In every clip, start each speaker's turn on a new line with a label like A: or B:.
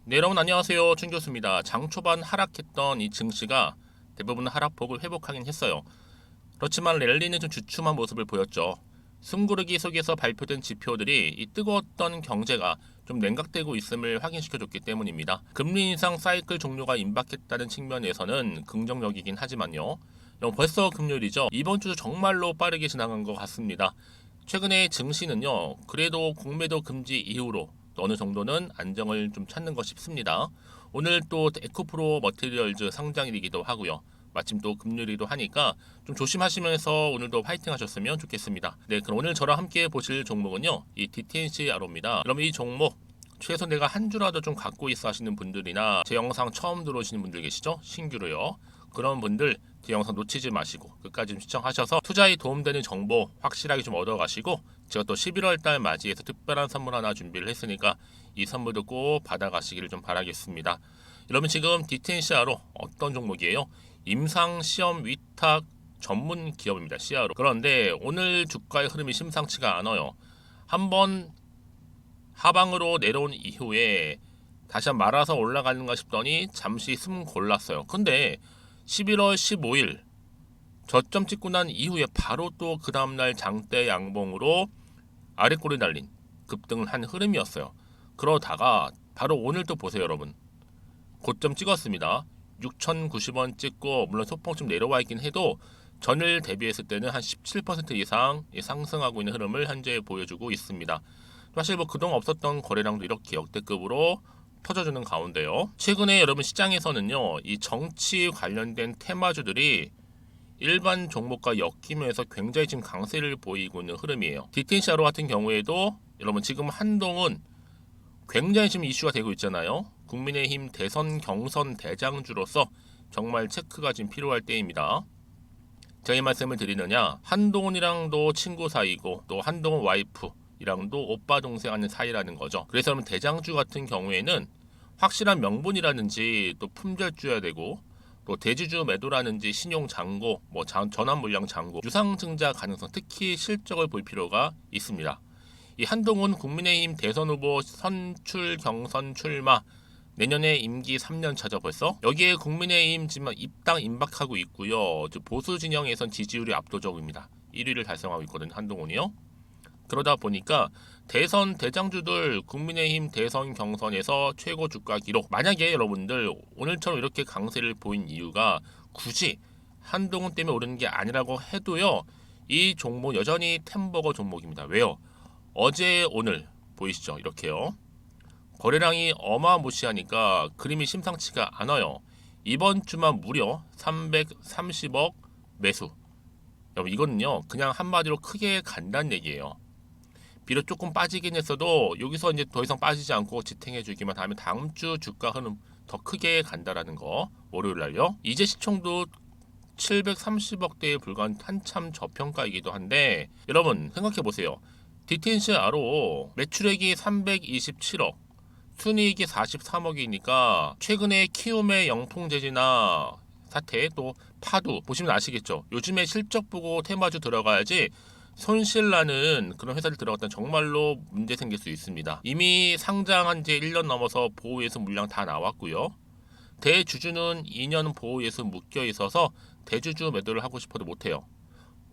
A: 네, 여러분 안녕하세요. 춘 교수입니다. 장 초반 하락했던 이 증시가 대부분 하락폭을 회복하긴 했어요. 그렇지만 랠리는 좀 주춤한 모습을 보였죠. 숨고르기 속에서 발표된 지표들이 이 뜨거웠던 경제가 좀 냉각되고 있음을 확인시켜줬기 때문입니다. 금리 인상 사이클 종료가 임박했다는 측면에서는 긍정적이긴 하지만요. 벌써 금요일이죠. 이번 주 정말로 빠르게 지나간 것 같습니다. 최근에 증시는요, 그래도 공매도 금지 이후로 또 어느 정도는 안정을 좀 찾는 것 싶습니다. 오늘 또 에코프로 머티리얼즈 상장일이기도 하고요. 마침 또 금요일이기도 하니까 좀 조심하시면서 오늘도 파이팅 하셨으면 좋겠습니다. 네, 그럼 오늘 저랑 함께 보실 종목은요, 이 DTNC 아로입니다. 그럼 이 종목 최소 내가 한 주라도 좀 갖고 있어 하시는 분들이나 제 영상 처음 들어오시는 분들 계시죠? 신규로요. 그런 분들 제 영상 놓치지 마시고 끝까지 좀 시청하셔서 투자에 도움되는 정보 확실하게 좀 얻어가시고, 제가 또 11월 달 맞이해서 특별한 선물 하나 준비를 했으니까 이 선물도 꼭 받아가시기를 좀 바라겠습니다. 여러분 지금 DTNCR로 어떤 종목이에요? 임상시험 위탁 전문 기업입니다. CRO. 그런데 오늘 주가의 흐름이 심상치가 않아요. 한번 하방으로 내려온 이후에 다시 한번 말아서 올라가는가 싶더니 잠시 숨 골랐어요. 근데 11월 15일 저점 찍고 난 이후에 바로 또 그 다음날 장대 양봉으로 아래꼬리 달린 급등을 한 흐름이었어요. 그러다가 바로 오늘 또 보세요, 여러분. 고점 찍었습니다. 6,090원 찍고, 물론 소폭 좀 내려와 있긴 해도 전일 대비했을 때는 한 17% 이상 상승하고 있는 흐름을 현재 보여주고 있습니다. 사실 뭐 그동안 없었던 거래량도 이렇게 역대급으로 터져주는 가운데요. 최근에 여러분 시장에서는요, 이 정치 관련된 테마주들이 일반 종목과 엮이면서 굉장히 지금 강세를 보이고 있는 흐름이에요. 디텐시아로 같은 경우에도 여러분 지금 한동훈 굉장히 지금 이슈가 되고 있잖아요. 국민의힘 대선 경선 대장주로서 정말 체크가 지금 필요할 때입니다. 제가 이 말씀을 드리느냐, 한동훈이랑도 친구 사이고 또 한동훈 와이프이랑도 오빠 동생 하는 사이라는 거죠. 그래서 여러분 대장주 같은 경우에는 확실한 명분이라든지 또 품절주여야 되고, 또 대주주 매도라든지 신용 잔고, 뭐 전환 물량 잔고, 유상증자 가능성, 특히 실적을 볼 필요가 있습니다. 이 한동훈 국민의힘 대선 후보 선출 경선 출마, 내년에 임기 3년 차죠 벌써. 여기에 국민의힘 지금 입당 임박하고 있고요. 보수 진영에선 지지율이 압도적입니다. 1위를 달성하고 있거든요, 한동훈이요. 그러다 보니까 대선 대장주들 국민의힘 대선 경선에서 최고 주가 기록, 만약에 여러분들 오늘처럼 이렇게 강세를 보인 이유가 굳이 한동훈 때문에 오르는 게 아니라고 해도요, 이 종목 여전히 템버거 종목입니다. 왜요? 어제 오늘 보이시죠? 이렇게요. 거래량이 어마무시하니까 그림이 심상치가 않아요. 이번 주만 무려 330억 매수. 여러분 이거는요, 그냥 한마디로 크게 간다는 얘기예요. 비록 조금 빠지긴 했어도 여기서 이제 더 이상 빠지지 않고 지탱해 주기만 하면 다음 주 주가 흐름 더 크게 간다라는 거. 월요일 날요. 이제 시총도 730억대에 불과한 한참 저평가이기도 한데, 여러분 생각해 보세요. DTNCR로 매출액이 327억, 순이익이 43억이니까 최근에 키움의 영통제지나 사태, 또 파두 보시면 아시겠죠. 요즘에 실적 보고 테마주 들어가야지 손실나는 그런 회사를 들어갔다면 정말로 문제 생길 수 있습니다. 이미 상장한 지 1년 넘어서 보호예수 물량 다 나왔고요. 대주주는 2년 보호예수 묶여 있어서 대주주 매도를 하고 싶어도 못해요.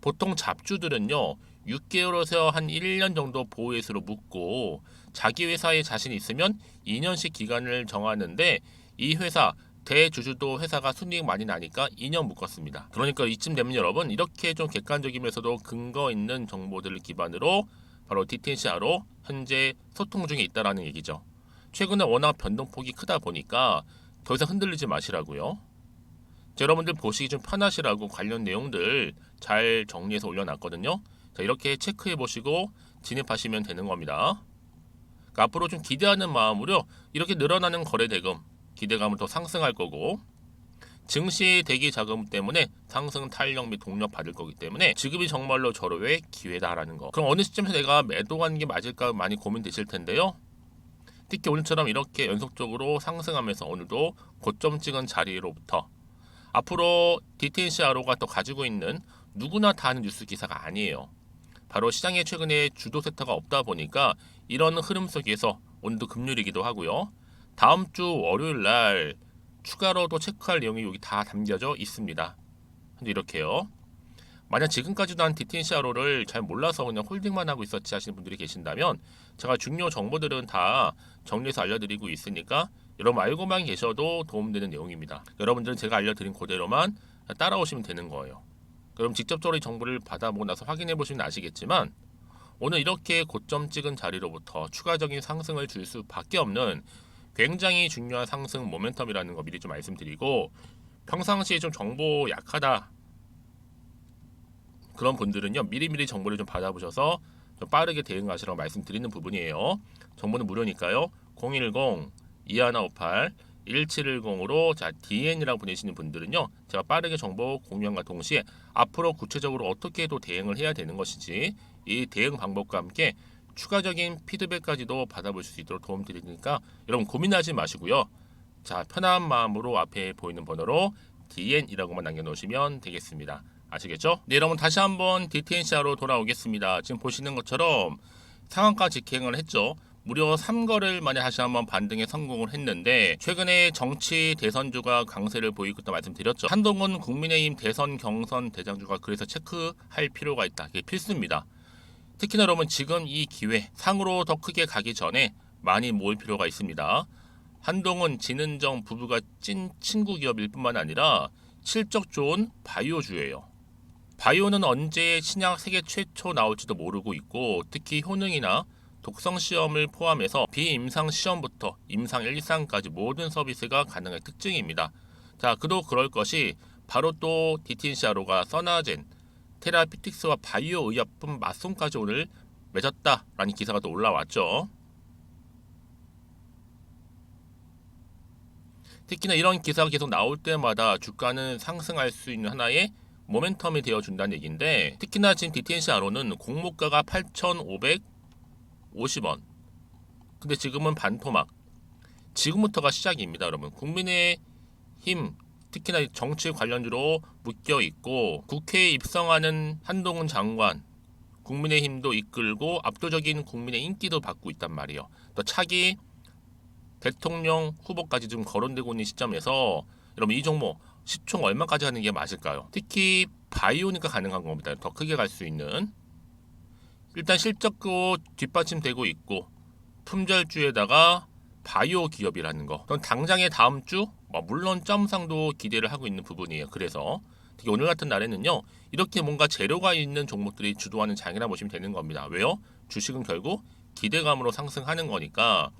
A: 보통 잡주들은요, 6개월에서 한 1년 정도 보호예수로 묶고 자기 회사에 자신이 있으면 2년씩 기간을 정하는데, 이 회사 대주주도 회사가 순이익 많이 나니까 2년 묶었습니다. 그러니까 이쯤 되면 여러분 이렇게 좀 객관적이면서도 근거 있는 정보들을 기반으로 바로 DTNCR로 현재 소통 중에 있다라는 얘기죠. 최근에 워낙 변동폭이 크다 보니까 더 이상 흔들리지 마시라고요. 여러분들 보시기 좀 편하시라고 관련 내용들 잘 정리해서 올려놨거든요. 자, 이렇게 체크해 보시고 진입하시면 되는 겁니다. 그러니까 앞으로 좀 기대하는 마음으로 이렇게 늘어나는 거래 대금, 기대감은 더 상승할 거고, 증시 대기 자금 때문에 상승 탄력 및 동력 받을 거기 때문에 지금이 정말로 절호의 기회다라는 거. 그럼 어느 시점에서 내가 매도하는 게 맞을까 많이 고민되실 텐데요. 특히 오늘처럼 이렇게 연속적으로 상승하면서 오늘도 고점 찍은 자리로부터 앞으로 DTNCRO가 또 가지고 있는 누구나 다 아는 뉴스 기사가 아니에요. 바로 시장에 최근에 주도 세터가 없다 보니까 이런 흐름 속에서 오늘도 금요일이기도 하고요. 다음 주 월요일 날 추가로 또 체크할 내용이 여기 다 담겨져 있습니다. 근데 이렇게요. 만약 지금까지도 한 DTNCRO를 잘 몰라서 그냥 홀딩만 하고 있었지 하시는 분들이 계신다면 제가 중요 정보들은 다 정리해서 알려드리고 있으니까 여러분 알고만 계셔도 도움되는 내용입니다. 여러분들은 제가 알려드린 그대로만 따라오시면 되는 거예요. 그럼 직접적으로 이 정보를 받아보고 나서 확인해 보시면 아시겠지만 오늘 이렇게 고점 찍은 자리로부터 추가적인 상승을 줄 수밖에 없는 굉장히 중요한 상승 모멘텀이라는 거 미리 좀 말씀드리고, 평상시에 좀 정보 약하다 그런 분들은요 미리미리 정보를 좀 받아보셔서 좀 빠르게 대응하시라고 말씀드리는 부분이에요. 정보는 무료니까요. 010-2158-1710으로 자 DN이라고 보내시는 분들은요 제가 빠르게 정보 공유함과 동시에 앞으로 구체적으로 어떻게 또 대응을 해야 되는 것인지 이 대응 방법과 함께 추가적인 피드백까지도 받아볼 수 있도록 도움드리니까 여러분 고민하지 마시고요. 자 편한 마음으로 앞에 보이는 번호로 DN이라고만 남겨놓으시면 되겠습니다. 아시겠죠? 네, 여러분 다시 한번 DTNCR로 돌아오겠습니다. 지금 보시는 것처럼 상한가 직행을 했죠. 무려 3거래일 만에 다시 한번 반등에 성공을 했는데 최근에 정치 대선주가 강세를 보이고 있다 말씀드렸죠. 한동훈 국민의힘 대선 경선 대장주가 그래서 체크할 필요가 있다. 이게 필수입니다. 특히나 여러분 지금 이 기회 상으로 더 크게 가기 전에 많이 모을 필요가 있습니다. 한동훈, 진은정 부부가 찐 친구 기업일 뿐만 아니라 실적 좋은 바이오주예요. 바이오는 언제 신약 세계 최초 나올지도 모르고 있고 특히 효능이나 독성 시험을 포함해서 비임상 시험부터 임상 1상까지 모든 서비스가 가능한 특징입니다. 자, 그도 그럴 것이 바로 또 DTNCRO가 써나젠, 테라피틱스와 바이오 의약품 맞송까지 오늘 맺었다라는 기사가 또 올라왔죠. 특히나 이런 기사가 계속 나올 때마다 주가는 상승할 수 있는 하나의 모멘텀이 되어준다는 얘기인데, 특히나 지금 DTNCRO는 공모가가 8,550원. 근데 지금은 반토막. 지금부터가 시작입니다, 여러분. 국민의힘 특히나 정치 관련주로 묶여 있고 국회에 입성하는 한동훈 장관, 국민의힘도 이끌고 압도적인 국민의 인기도 받고 있단 말이에요. 또 차기 대통령 후보까지 좀 거론되고 있는 시점에서 여러분 이 종목 시총 얼마까지 하는 게 맞을까요? 특히 바이오니까 가능한 겁니다. 더 크게 갈 수 있는. 일단 실적도 뒷받침되고 있고 품절주에다가 바이오 기업이라는 거. 당장의 다음 주 물론 점상도 기대를 하고 있는 부분이에요. 그래서 특히 오늘 같은 날에는요 이렇게 뭔가 재료가 있는 종목들이 주도하는 장이라 보시면 되는 겁니다. 왜요? 주식은 결국 기대감으로 상승하는 거니까.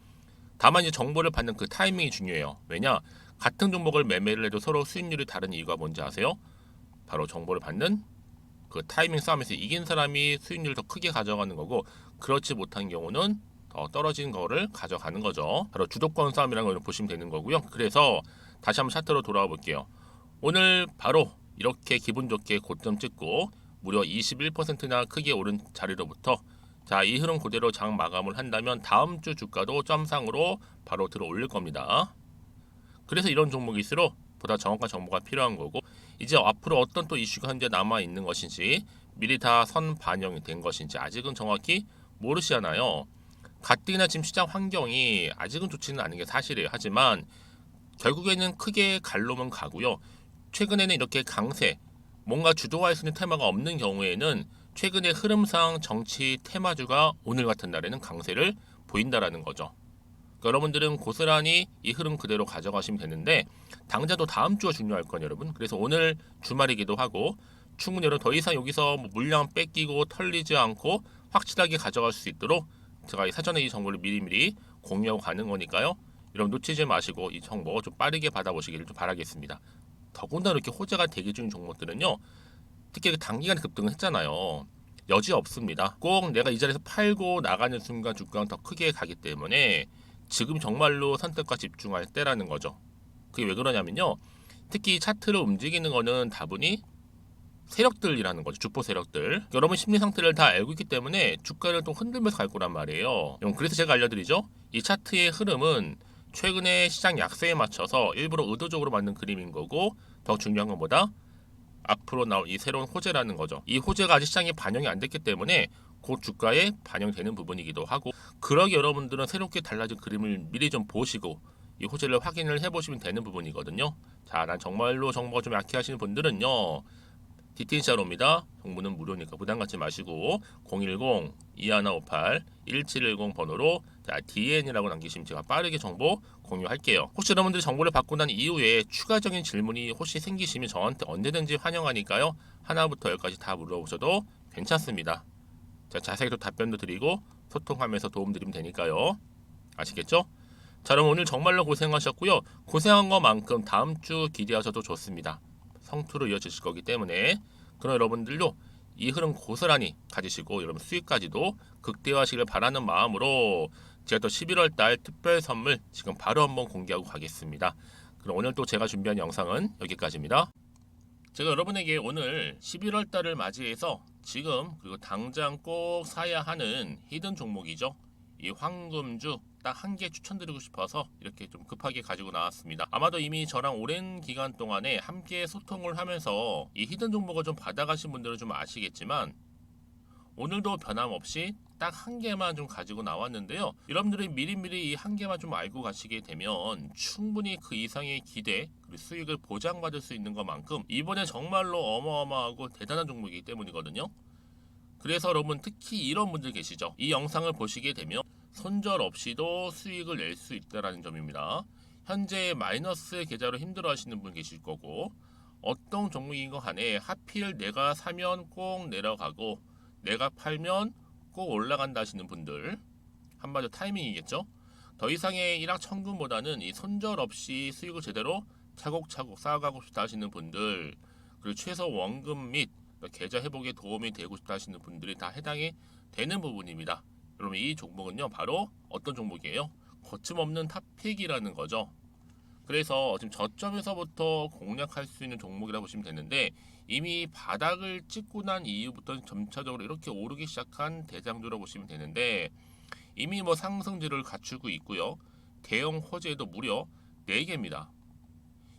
A: 다만 이제 정보를 받는 그 타이밍이 중요해요. 왜냐? 같은 종목을 매매를 해도 서로 수익률이 다른 이유가 뭔지 아세요? 바로 정보를 받는 그 타이밍 싸움에서 이긴 사람이 수익률을 더 크게 가져가는 거고 그렇지 못한 경우는 더 떨어진 거를 가져가는 거죠. 바로 주도권 싸움이라는 걸 보시면 되는 거고요. 그래서 다시 한번 차트로 돌아와 볼게요. 오늘 바로 이렇게 기분 좋게 고점 찍고 무려 21%나 크게 오른 자리로부터 자, 이 흐름 그대로 장 마감을 한다면 다음 주 주가도 점상으로 바로 들어 올릴 겁니다. 그래서 이런 종목일수록 보다 정확한 정보가 필요한 거고 이제 앞으로 어떤 또 이슈가 현재 남아 있는 것인지 미리 다 선 반영이 된 것인지 아직은 정확히 모르시잖아요. 가뜩이나 지금 시장 환경이 아직은 좋지는 않은 게 사실이에요. 하지만 결국에는 크게 갈로만 가고요. 최근에는 이렇게 강세, 뭔가 주도할 수 있는 테마가 없는 경우에는 최근의 흐름상 정치 테마주가 오늘 같은 날에는 강세를 보인다라는 거죠. 그러니까 여러분들은 고스란히 이 흐름 그대로 가져가시면 되는데 당장도 다음 주가 중요할 거예요, 여러분. 그래서 오늘 주말이기도 하고 충분히 여러분 더 이상 여기서 물량 뺏기고 털리지 않고 확실하게 가져갈 수 있도록 제가 사전에 이 정보를 미리미리 공유하고 가는 거니까요. 여러분 놓치지 마시고 이 정보 좀 빠르게 받아보시기를 좀 바라겠습니다. 더군다나 이렇게 호재가 대기 중인 종목들은요. 특히 단기간에 급등을 했잖아요. 여지 없습니다. 꼭 내가 이 자리에서 팔고 나가는 순간 주가가 더 크게 가기 때문에 지금 정말로 선택과 집중할 때라는 거죠. 그게 왜 그러냐면요. 특히 차트를 움직이는 거는 다분히 세력들이라는 거죠. 주포 세력들. 여러분 심리 상태를 다 알고 있기 때문에 주가를 또 흔들면서 갈 거란 말이에요. 그래서 제가 알려드리죠. 이 차트의 흐름은 최근에 시장 약세에 맞춰서 일부러 의도적으로 만든 그림인 거고 더 중요한 건 뭐다? 앞으로 나올 이 새로운 호재라는 거죠. 이 호재가 아직 시장에 반영이 안 됐기 때문에 곧 주가에 반영되는 부분이기도 하고 그러기 여러분들은 새롭게 달라진 그림을 미리 좀 보시고 이 호재를 확인을 해보시면 되는 부분이거든요. 자, 난 정말로 정보가 좀 약해 하시는 분들은요, 디틴샤로입니다. 정보는 무료니까 부담 갖지 마시고 010-2158-1710 번호로 DN이라고 남기시면 제가 빠르게 정보 공유할게요. 혹시 여러분들이 정보를 받고 난 이후에 추가적인 질문이 혹시 생기시면 저한테 언제든지 환영하니까요. 하나부터 열까지 다 물어보셔도 괜찮습니다. 자, 자세히 또 답변도 드리고 소통하면서 도움드리면 되니까요. 아시겠죠? 자, 그럼 오늘 정말로 고생하셨고요. 고생한 것만큼 다음 주 기대하셔도 좋습니다. 성투로 이어지실 거기 때문에 그럼 여러분들도 이 흐름 고스란히 가지시고 여러분 수익까지도 극대화하시길 바라는 마음으로 제가 또 11월 달 특별 선물 지금 바로 한번 공개하고 가겠습니다. 그럼 오늘 또 제가 준비한 영상은 여기까지입니다. 제가 여러분에게 오늘 11월 달을 맞이해서 지금 그리고 당장 꼭 사야 하는 히든 종목이죠. 이 황금주 딱 한 개 추천드리고 싶어서 이렇게 좀 급하게 가지고 나왔습니다. 아마도 이미 저랑 오랜 기간 동안에 함께 소통을 하면서 이 히든 종목을 좀 받아가신 분들은 좀 아시겠지만 오늘도 변함없이 딱 한 개만 좀 가지고 나왔는데요. 여러분들이 미리미리 이 한 개만 좀 알고 가시게 되면 충분히 그 이상의 기대 그리고 수익을 보장받을 수 있는 것만큼 이번에 정말로 어마어마하고 대단한 종목이기 때문이거든요. 그래서 여러분 특히 이런 분들 계시죠. 이 영상을 보시게 되면 손절 없이도 수익을 낼 수 있다는 점입니다. 현재 마이너스 계좌로 힘들어 하시는 분 계실 거고 어떤 종목인 거 간에 하필 내가 사면 꼭 내려가고 내가 팔면 꼭 올라간다 하시는 분들 한마디로 타이밍이겠죠. 더 이상의 일확천금보다는 이 손절 없이 수익을 제대로 차곡차곡 쌓아가고 싶다 하시는 분들 그리고 최소 원금 및 계좌 회복에 도움이 되고 싶다 하시는 분들이 다 해당이 되는 부분입니다. 여러분 이 종목은요 바로 어떤 종목이에요? 거침없는 탑픽이라는 거죠. 그래서 지금 저점에서부터 공략할 수 있는 종목이라고 보시면 되는데 이미 바닥을 찍고 난 이후부터 점차적으로 이렇게 오르기 시작한 대장주라고 보시면 되는데 이미 뭐 상승률을 갖추고 있고요. 대형 호재도 무려 4개입니다.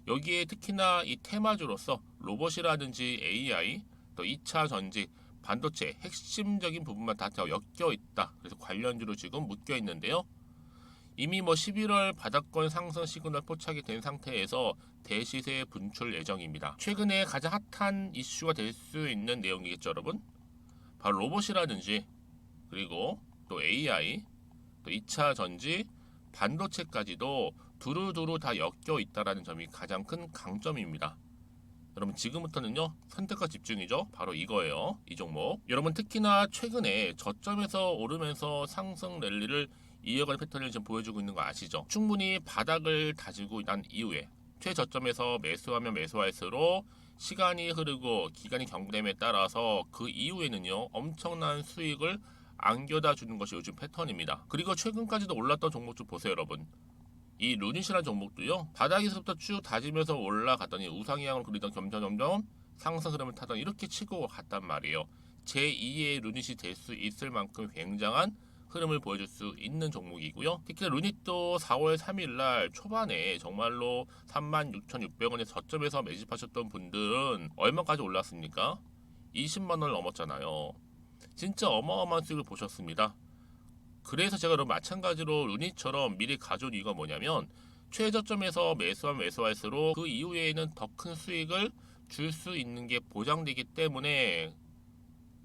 A: 여기에 특히나 이 테마주로서 로봇이라든지 AI, 또 2차 전지, 반도체 핵심적인 부분만 다 엮여 있다. 그래서 관련주로 지금 묶여 있는데요. 이미 뭐 11월 바닥권 상승 시그널 포착이 된 상태에서 대시세 분출 예정입니다. 최근에 가장 핫한 이슈가 될 수 있는 내용이겠죠, 여러분? 바로 로봇이라든지 그리고 또 AI, 또 2차 전지, 반도체까지도 두루두루 다 엮여 있다는 점이 가장 큰 강점입니다. 여러분 지금부터는요 선택과 집중이죠. 바로 이거예요. 이 종목. 여러분 특히나 최근에 저점에서 오르면서 상승 랠리를 이어가는 패턴을 지금 보여주고 있는 거 아시죠? 충분히 바닥을 다지고 난 이후에 최저점에서 매수하면 매수할수록 시간이 흐르고 기간이 경과됨에 따라서 그 이후에는요 엄청난 수익을 안겨다 주는 것이 요즘 패턴입니다. 그리고 최근까지도 올랐던 종목 좀 보세요 여러분. 이 루닛이라는 종목도요 바닥에서부터 쭉 다지면서 올라갔더니 우상향을 그리던 점점 상승 흐름을 타던 이렇게 치고 갔단 말이에요. 제2의 루닛이 될 수 있을 만큼 굉장한 흐름을 보여줄 수 있는 종목이고요. 특히 루닛도 4월 3일날 초반에 정말로 36,600원의 저점에서 매집하셨던 분들은 얼마까지 올랐습니까? 20만원을 넘었잖아요. 진짜 어마어마한 수익을 보셨습니다. 그래서 제가 그럼 마찬가지로 루닛처럼 미리 가져온 이유가 뭐냐면 최저점에서 매수하면 매수할수록 그 이후에는 더 큰 수익을 줄 수 있는 게 보장되기 때문에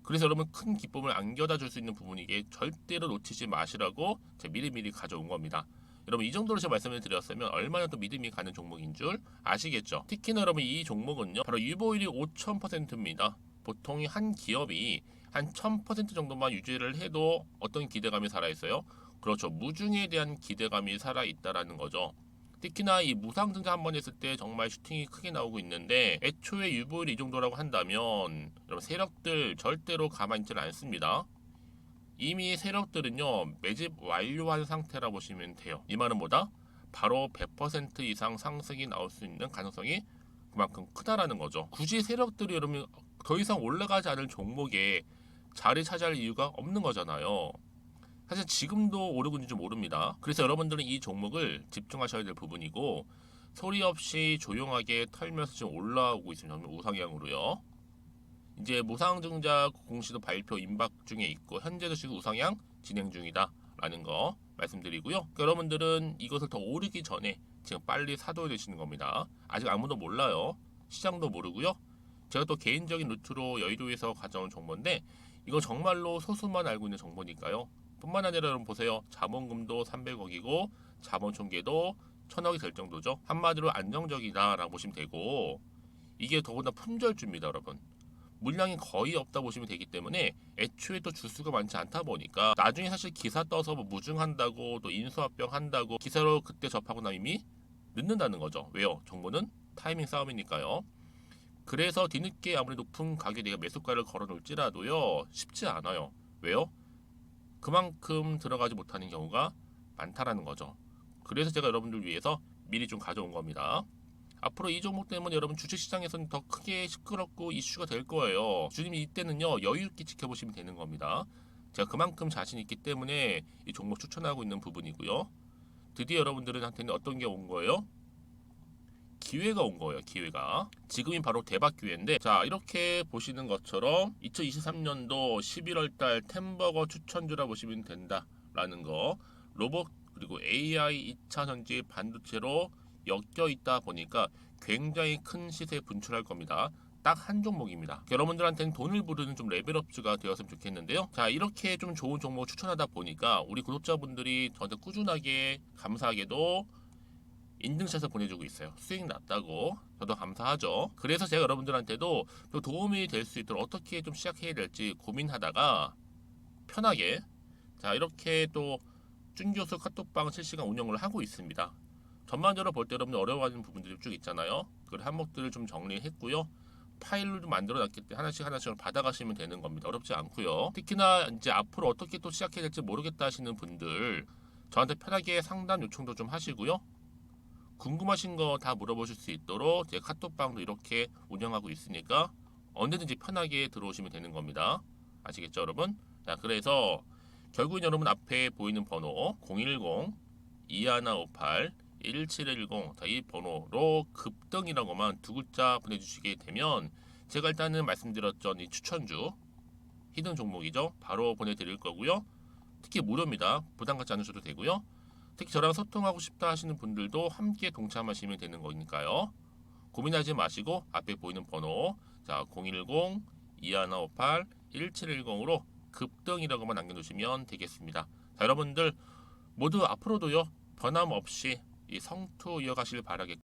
A: 그래서 여러분 큰 기쁨을 안겨다 줄 수 있는 부분이기에 절대로 놓치지 마시라고 제가 미리미리 가져온 겁니다. 여러분 이 정도로 제가 말씀을 드렸으면 얼마나 또 믿음이 가는 종목인 줄 아시겠죠? 특히나 여러분 이 종목은요 바로 유보율이 5,000%입니다. 보통 한 기업이 한 1000% 정도만 유지를 해도 어떤 기대감이 살아있어요? 그렇죠. 무중에 대한 기대감이 살아있다라는 거죠. 특히나 이 무상증자 한번 했을 때 정말 슈팅이 크게 나오고 있는데 애초에 유보율이 이 정도라고 한다면 여러분 세력들 절대로 가만히 있지는 않습니다. 이미 세력들은요 매집 완료한 상태라 보시면 돼요. 이 말은 뭐다? 바로 100% 이상 상승이 나올 수 있는 가능성이 그만큼 크다라는 거죠. 굳이 세력들이 여러분 더 이상 올라가지 않을 종목에 자리 차지할 이유가 없는 거잖아요. 사실 지금도 오르고 있는지 모릅니다. 그래서 여러분들은 이 종목을 집중하셔야 될 부분이고 소리 없이 조용하게 털면서 지금 올라오고 있습니다. 우상향으로요. 이제 무상증자 공시도 발표 임박 중에 있고 현재도 지금 우상향 진행 중이다 라는 거 말씀드리고요. 그러니까 여러분들은 이것을 더 오르기 전에 지금 빨리 사둬야 되시는 겁니다. 아직 아무도 몰라요. 시장도 모르고요. 제가 또 개인적인 루트로 여의도에서 가져온 정보인데 이거 정말로 소수만 알고 있는 정보니까요. 뿐만 아니라 여러분 보세요. 자본금도 300억이고 자본 총계도 1000억이 될 정도죠. 한마디로 안정적이다라고 보시면 되고 이게 더구나 품절주입니다, 여러분. 물량이 거의 없다 보시면 되기 때문에 애초에 또 주수가 많지 않다 보니까 나중에 사실 기사 떠서 뭐 무증한다고 또 인수합병 한다고 기사로 그때 접하고 나면 이미 늦는다는 거죠. 왜요? 정보는 타이밍 싸움이니까요. 그래서 뒤늦게 아무리 높은 가격에 내가 매수가를 걸어 놓을지라도요 쉽지 않아요. 왜요? 그만큼 들어가지 못하는 경우가 많다라는 거죠. 그래서 제가 여러분들 위해서 미리 좀 가져온 겁니다. 앞으로 이 종목 때문에 여러분 주식시장에서는 더 크게 시끄럽고 이슈가 될 거예요. 주님이 이때는요 여유있게 지켜보시면 되는 겁니다. 제가 그만큼 자신 있기 때문에 이 종목 추천하고 있는 부분이고요. 드디어 여러분들한테는 어떤 게 온 거예요? 기회가 온 거예요. 기회가. 지금이 바로 대박 기회인데 자 이렇게 보시는 것처럼 2023년도 11월달 템버거 추천주라 보시면 된다라는 거. 로봇 그리고 AI 2차 전지 반도체로 엮여 있다 보니까 굉장히 큰 시세 분출할 겁니다. 딱 한 종목입니다. 여러분들한테는 돈을 부르는 좀 레벨업주가 되었으면 좋겠는데요. 자 이렇게 좀 좋은 종목 추천하다 보니까 우리 구독자분들이 저한테 꾸준하게 감사하게도 인증샷을 보내주고 있어요. 수익 났다고. 저도 감사하죠. 그래서 제가 여러분들한테도 또 도움이 될 수 있도록 어떻게 좀 시작해야 될지 고민하다가 편하게 자 이렇게 또 준교수 카톡방 실시간 운영을 하고 있습니다. 전반적으로 볼 때 여러분들 어려워하는 부분들이 쭉 있잖아요. 그 항목들을 좀 정리했고요. 파일로 좀 만들어 놨기 때문에 하나씩 받아가시면 되는 겁니다. 어렵지 않고요. 특히나 이제 앞으로 어떻게 또 시작해야 될지 모르겠다 하시는 분들 저한테 편하게 상담 요청도 좀 하시고요. 궁금하신 거 다 물어보실 수 있도록 제 카톡방도 이렇게 운영하고 있으니까 언제든지 편하게 들어오시면 되는 겁니다. 아시겠죠, 여러분? 자, 그래서 결국은 여러분 앞에 보이는 번호 010-2158-1710 이 번호로 급등이라고만 두 글자 보내주시게 되면 제가 일단은 말씀드렸던 이 추천주 히든 종목이죠. 바로 보내드릴 거고요. 특히 무료입니다. 부담 갖지 않으셔도 되고요. 특히 저랑 소통하고 싶다 하시는 분들도 함께 동참하시면 되는 거니까요. 고민하지 마시고 앞에 보이는 번호 자 010-2158-1710으로 급등이라고만 남겨주시면 되겠습니다. 자, 여러분들 모두 앞으로도요 변함없이 이 성투 이어가시길 바라겠고